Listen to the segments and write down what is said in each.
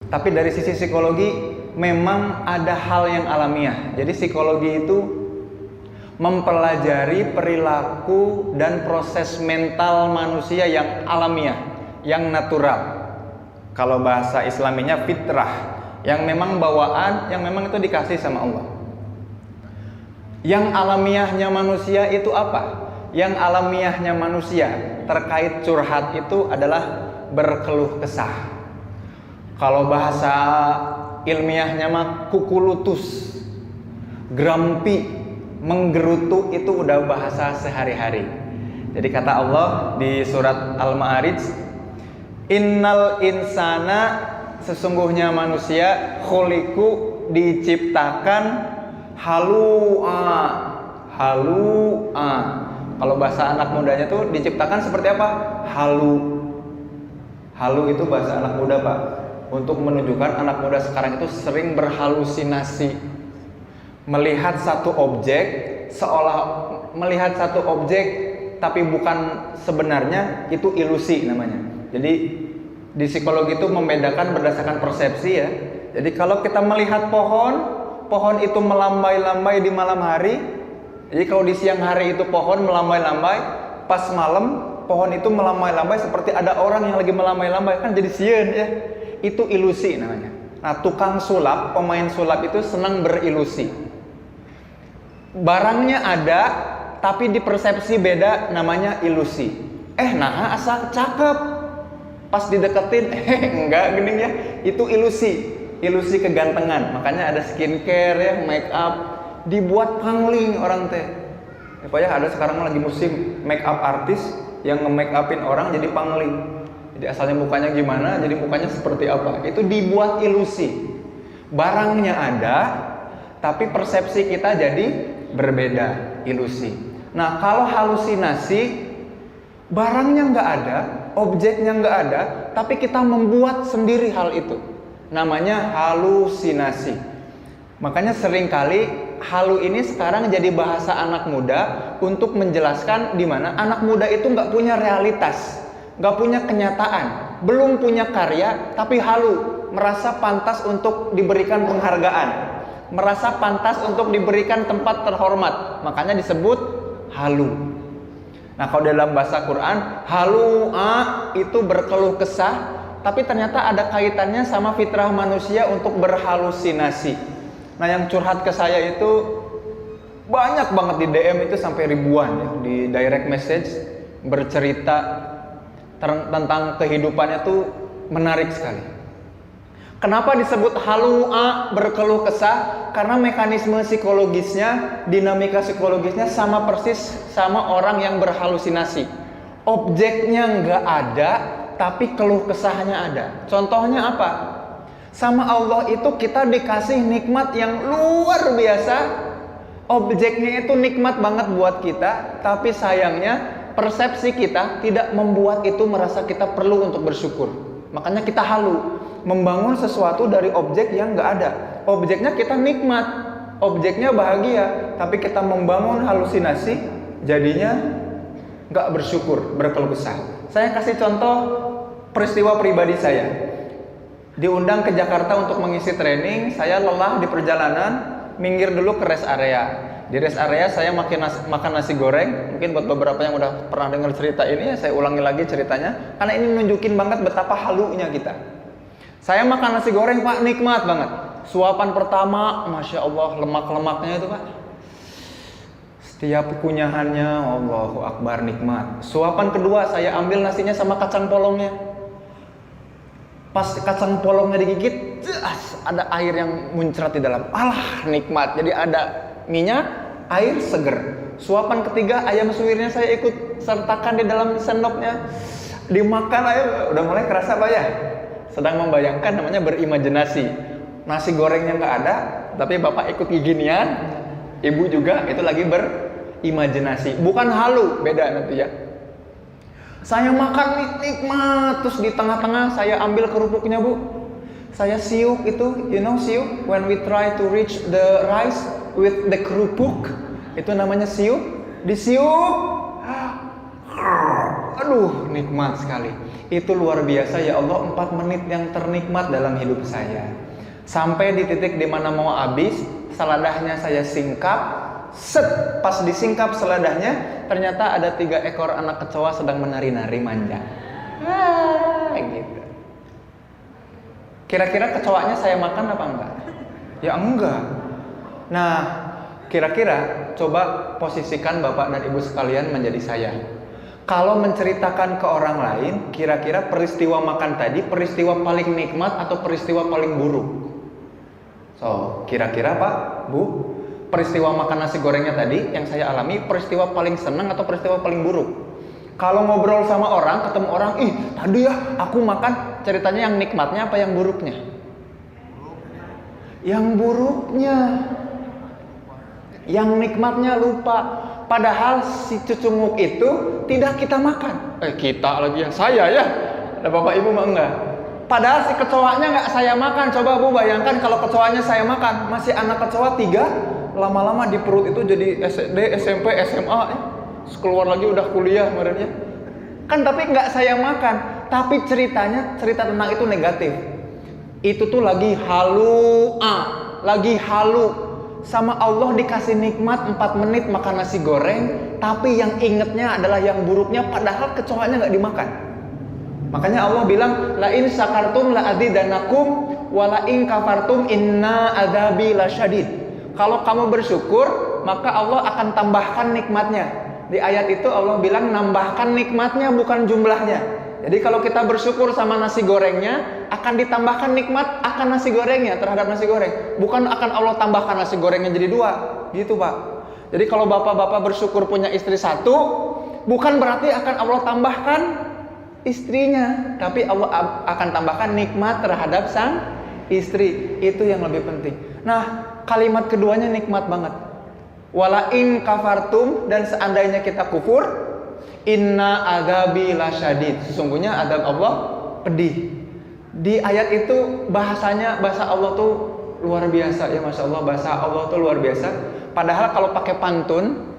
Tapi dari sisi psikologi memang ada hal yang alamiah. Jadi psikologi itu mempelajari perilaku dan proses mental manusia yang alamiah, yang natural. Kalau bahasa Islaminya fitrah, yang memang bawaan, yang memang itu dikasih sama Allah. Yang alamiahnya manusia itu apa? Yang alamiahnya manusia terkait curhat itu adalah berkeluh kesah. Kalau bahasa ilmiahnya mah kukulutus, grumpy, menggerutu, itu udah bahasa sehari-hari. Jadi kata Allah di surat Al-Ma'arij, innal insana, sesungguhnya manusia, khuliqu, diciptakan halua. Kalau bahasa anak mudanya tuh diciptakan seperti apa? Halu itu bahasa anak muda, Pak, untuk menunjukkan anak muda sekarang itu sering berhalusinasi, melihat satu objek seolah melihat satu objek tapi bukan sebenarnya, itu ilusi namanya. Jadi di psikologi itu membedakan berdasarkan persepsi ya. Jadi kalau kita melihat pohon itu melambai-lambai di malam hari. Jadi kalau di siang hari itu pohon melambai-lambai, pas malam pohon itu melambai-lambai seperti ada orang yang lagi melambai-lambai, kan jadi sieun ya. Itu ilusi namanya. Nah, tukang sulap, pemain sulap itu senang berilusi. Barangnya ada, tapi di persepsi beda, namanya ilusi. Nah asal cakep. Pas dideketin, enggak gini ya, itu ilusi kegantengan. Makanya ada skincare ya, make up, dibuat pangling orang teh. Ya ada sekarang lagi musim make up artis yang nge-make upin orang jadi pangling. Jadi asalnya mukanya gimana, jadi mukanya seperti apa. Itu dibuat ilusi. Barangnya ada, tapi persepsi kita jadi berbeda, ilusi. Nah, kalau halusinasi, barangnya nggak ada, objeknya nggak ada, tapi kita membuat sendiri hal itu. Namanya halusinasi. Makanya seringkali halu ini sekarang jadi bahasa anak muda untuk menjelaskan di mana anak muda itu nggak punya realitas, nggak punya kenyataan, belum punya karya, tapi halu, merasa pantas untuk diberikan penghargaan, merasa pantas untuk diberikan tempat terhormat. Makanya disebut halu. Nah, kalau dalam bahasa Quran, halua itu berkeluh kesah, tapi ternyata ada kaitannya sama fitrah manusia untuk berhalusinasi. Nah, yang curhat ke saya itu banyak banget di DM itu sampai ribuan ya, di direct message bercerita tentang kehidupannya tuh menarik sekali. Kenapa disebut halua berkeluh kesah? Karena mekanisme psikologisnya, dinamika psikologisnya sama persis sama orang yang berhalusinasi. Objeknya nggak ada, tapi keluh kesahnya ada. Contohnya apa? Sama Allah itu kita dikasih nikmat yang luar biasa. Objeknya itu nikmat banget buat kita, tapi sayangnya persepsi kita tidak membuat itu merasa kita perlu untuk bersyukur. Makanya kita halu, membangun sesuatu dari objek yang nggak ada. Objeknya kita nikmat, objeknya bahagia, tapi kita membangun halusinasi, jadinya nggak bersyukur, berkeluh kesah. Saya kasih contoh peristiwa pribadi saya. Diundang ke Jakarta untuk mengisi training, saya lelah di perjalanan, minggir dulu ke rest area. Di rest area saya makan nasi goreng. Mungkin buat beberapa yang udah pernah dengar cerita ini, saya ulangi lagi ceritanya, karena ini nunjukin banget betapa halunya kita. Saya makan nasi goreng, Pak, nikmat banget. Suapan pertama, Masya Allah, lemak-lemaknya itu, Pak. Setiap kunyahannya, Allahu Akbar, nikmat. Suapan kedua, saya ambil nasinya sama kacang polongnya. Pas kacang polongnya digigit, ada air yang muncrat di dalam. Alah, nikmat. Jadi ada minyak, air seger. Suapan ketiga, ayam suwirnya saya ikut sertakan di dalam sendoknya. Dimakan, ayo, udah mulai kerasa, Pak ya? Sedang membayangkan, namanya berimajinasi. Nasi gorengnya nggak ada, tapi bapak ikut giginian, ibu juga itu lagi berimajinasi. Bukan halu, beda nanti ya. Saya makan nikmat, terus di tengah-tengah saya ambil kerupuknya, Bu. Saya siuk itu, you know siuk, when we try to reach the rice with the kerupuk, itu namanya siuk. Disiuk, aduh nikmat sekali. Itu luar biasa ya Allah, 4 menit yang ternikmat dalam hidup saya. Sampai di titik dimana mau habis, seladahnya saya singkap, set, pas disingkap seladahnya, ternyata ada 3 ekor anak kecoa sedang menari-nari manja. Gitu. Kira-kira kecoanya saya makan apa enggak? Ya enggak. Nah, kira-kira coba posisikan Bapak dan Ibu sekalian menjadi saya. Kalau menceritakan ke orang lain, kira-kira peristiwa makan tadi peristiwa paling nikmat atau peristiwa paling buruk? So, kira-kira Pak, Bu, peristiwa makan nasi gorengnya tadi yang saya alami peristiwa paling senang atau peristiwa paling buruk? Kalau ngobrol sama orang, ketemu orang, ih tadi ya aku makan, ceritanya yang nikmatnya apa yang buruknya? Yang buruknya. Yang nikmatnya lupa. Padahal si cucunguk itu tidak kita makan. Kita lagi yang saya ya. Ada Bapak Ibu mah enggak. Padahal si kecoanya enggak saya makan. Coba Bu bayangkan kalau kecoanya saya makan. Masih anak kecoa 3. Lama-lama di perut itu jadi SD, SMP, SMA ya. Keluar lagi udah kuliah kemarinnya. Kan tapi enggak saya makan. Tapi cerita tentang itu negatif. Itu tuh lagi halu. Lagi halu. Sama Allah dikasih nikmat 4 menit makan nasi goreng, tapi yang ingetnya adalah yang buruknya, padahal kecoanya nggak dimakan. Makanya Allah bilang, la in syakartum la adzidanakum wa la in kafartum inna adzabi lasyadid. Kalau kamu bersyukur, maka Allah akan tambahkan nikmatnya. Di ayat itu Allah bilang nambahkan nikmatnya bukan jumlahnya. Jadi kalau kita bersyukur sama nasi gorengnya, akan ditambahkan nikmat akan nasi gorengnya terhadap nasi goreng. Bukan akan Allah tambahkan nasi gorengnya jadi 2. Gitu Pak. Jadi kalau bapak-bapak bersyukur punya istri 1, bukan berarti akan Allah tambahkan istrinya. Tapi Allah akan tambahkan nikmat terhadap sang istri. Itu yang lebih penting. Nah, kalimat keduanya nikmat banget. Wala in kafartum, dan seandainya kita kufur, inna adzabi lasyadid. Sesungguhnya adab Allah pedih. Di ayat itu bahasanya, bahasa Allah tuh luar biasa ya, Masya Allah, bahasa Allah tuh luar biasa. Padahal kalau pakai pantun,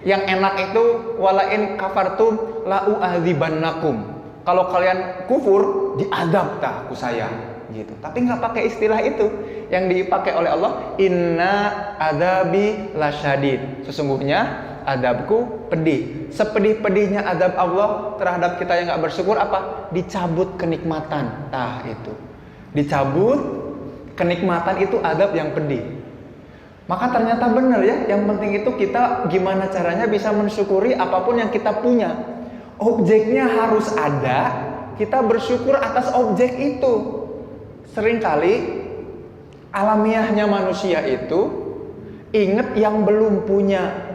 yang enak itu wala in kafartum la u'adzibannakum. Kalau kalian kufur, diadab tah ku saya gitu. Tapi nggak pakai istilah itu. Yang dipakai oleh Allah, inna adzabi lasyadid. Sesungguhnya adabku pedih. Sepedih-pedihnya adab Allah terhadap kita yang gak bersyukur apa? Dicabut kenikmatan. Tah itu. Dicabut kenikmatan, itu adab yang pedih. Maka ternyata benar ya, yang penting itu kita gimana caranya bisa mensyukuri apapun yang kita punya. Objeknya harus ada, kita bersyukur atas objek itu. Seringkali alamiahnya manusia itu ingat yang belum punya.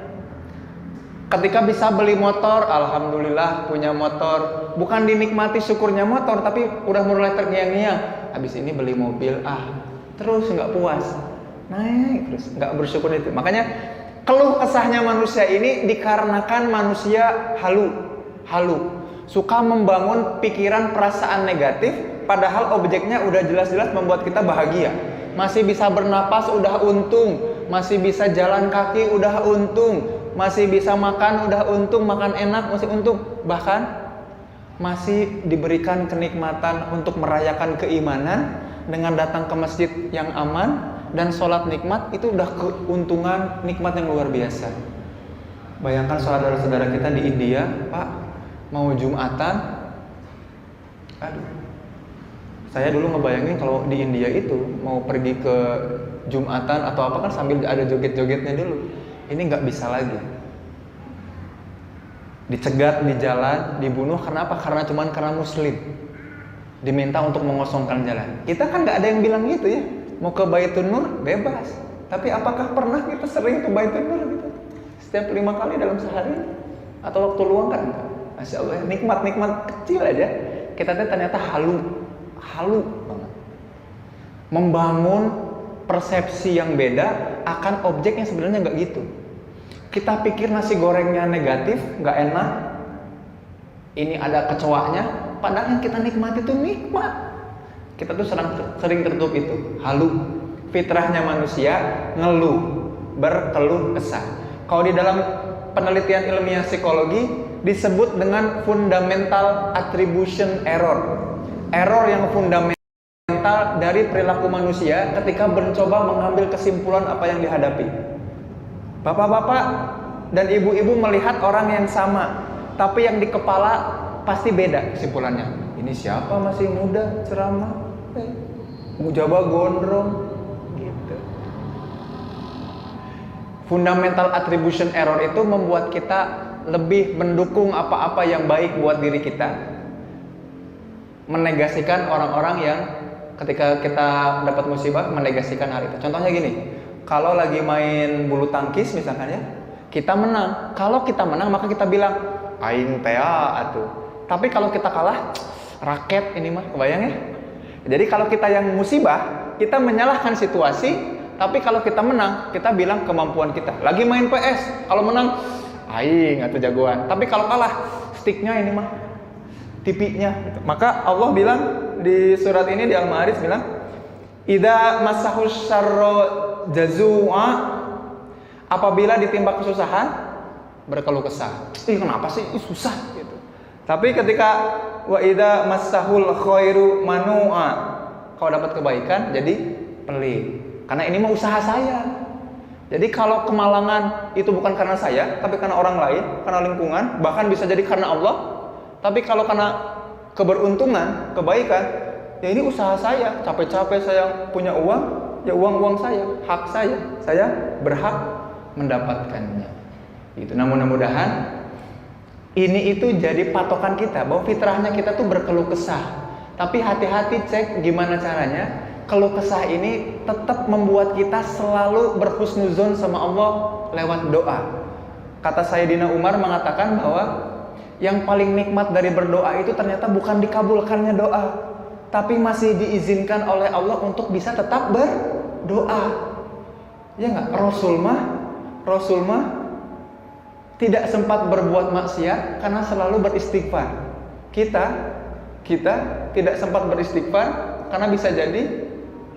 Ketika bisa beli motor, alhamdulillah punya motor. Bukan dinikmati syukurnya motor, tapi udah mulai terngiang-ngiang. Habis ini beli mobil, terus nggak puas, naik terus, nggak bersyukur itu. Makanya keluh kesahnya manusia ini dikarenakan manusia halu, suka membangun pikiran perasaan negatif, padahal objeknya udah jelas-jelas membuat kita bahagia. Masih bisa bernapas udah untung, masih bisa jalan kaki udah untung, masih bisa makan udah untung, makan enak masih untung, bahkan masih diberikan kenikmatan untuk merayakan keimanan dengan datang ke masjid yang aman dan sholat nikmat. Itu udah keuntungan nikmat yang luar biasa. Bayangkan saudara-saudara kita di India, Pak, mau Jumatan, saya dulu ngebayangin kalau di India itu mau pergi ke Jumatan atau apa kan sambil ada joget-jogetnya dulu. Ini nggak bisa lagi. Dicegat di jalan, dibunuh karena apa? Karena muslim. Diminta untuk mengosongkan jalan. Kita kan nggak ada yang bilang gitu ya. Mau ke Baitun Nur bebas. Tapi apakah pernah kita sering ke Baitun Nur gitu? Setiap 5 kali dalam sehari atau waktu luang kan? Masya Allah, nikmat-nikmat kecil aja. Kita ternyata halu banget. Membangun persepsi yang beda akan objek yang sebenarnya nggak gitu. Kita pikir nasi gorengnya negatif, nggak enak. Ini ada kecoanya, padahal yang kita nikmati itu nikmat. Kita tuh sering tertutup itu, halu. Fitrahnya manusia ngeluh, berkeluh kesah. Kalau di dalam penelitian ilmiah psikologi, disebut dengan fundamental attribution error. Error yang fundamental dari perilaku manusia ketika mencoba mengambil kesimpulan apa yang dihadapi. Bapak-bapak dan ibu-ibu melihat orang yang sama, tapi yang di kepala pasti beda kesimpulannya. Ini siapa masih muda, ceramah, mujabah gondrong, gitu. Fundamental attribution error itu membuat kita lebih mendukung apa-apa yang baik buat diri kita, menegasikan orang-orang yang ketika kita dapat musibah menegasikan hal itu. Contohnya gini, kalau lagi main bulu tangkis misalkan ya, kita menang. Kalau kita menang maka kita bilang aing tea atuh. Tapi kalau kita kalah, raket ini mah, kebayang ya? Jadi kalau kita yang musibah, kita menyalahkan situasi. Tapi kalau kita menang, kita bilang kemampuan kita. Lagi main PS, kalau menang, aing atau jagoan. Tapi kalau kalah, sticknya ini mah, tipinya. Gitu. Maka Allah bilang di surat ini di Al-Ma'arij bilang, idza massahus syarra jazua, apabila ditimpa kesusahan, berkeluh kesah. Kenapa sih? Susah gitu. Tapi ketika wa idza massahul khairu manua, kalau dapat kebaikan jadi pelit. Karena ini mah usaha saya. Jadi kalau kemalangan itu bukan karena saya, tapi karena orang lain, karena lingkungan, bahkan bisa jadi karena Allah. Tapi kalau karena keberuntungan, kebaikan, ya ini usaha saya. Capek-capek saya punya uang, ya uang saya, hak saya berhak mendapatkannya. Gitu. Namun mudah-mudahan ini itu jadi patokan kita bahwa fitrahnya kita tuh berkeluh kesah. Tapi hati-hati cek gimana caranya. Keluh kesah ini tetap membuat kita selalu berhusnuzon sama Allah lewat doa. Kata Sayyidina Umar mengatakan bahwa yang paling nikmat dari berdoa itu ternyata bukan dikabulkannya doa, tapi masih diizinkan oleh Allah untuk bisa tetap berdoa. Ya nggak? Rasul mah tidak sempat berbuat maksiat karena selalu beristighfar. Kita tidak sempat beristighfar karena bisa jadi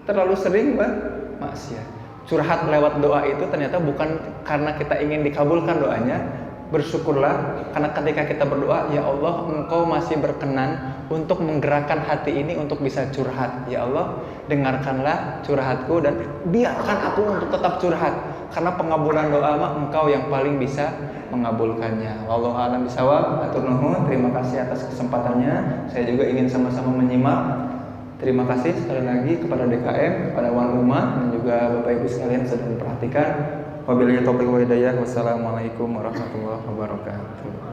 terlalu sering bermaksiat. Curhat lewat doa itu ternyata bukan karena kita ingin dikabulkan doanya. Bersyukurlah karena ketika kita berdoa, ya Allah, Engkau masih berkenan untuk menggerakkan hati ini untuk bisa curhat. Ya Allah, dengarkanlah curhatku dan biarkan aku untuk tetap curhat. Karena pengabulan doa mah Engkau yang paling bisa mengabulkannya. Wallahu a'lam bishawab. Hatur nuhun. Terima kasih atas kesempatannya. Saya juga ingin sama-sama menyimak. Terima kasih sekali lagi kepada DKM, kepada Wan Uma, dan juga Bapak Ibu sekalian sudah memperhatikan. Wabillahi taufiq wal hidayah. Wassalamualaikum warahmatullahi wabarakatuh.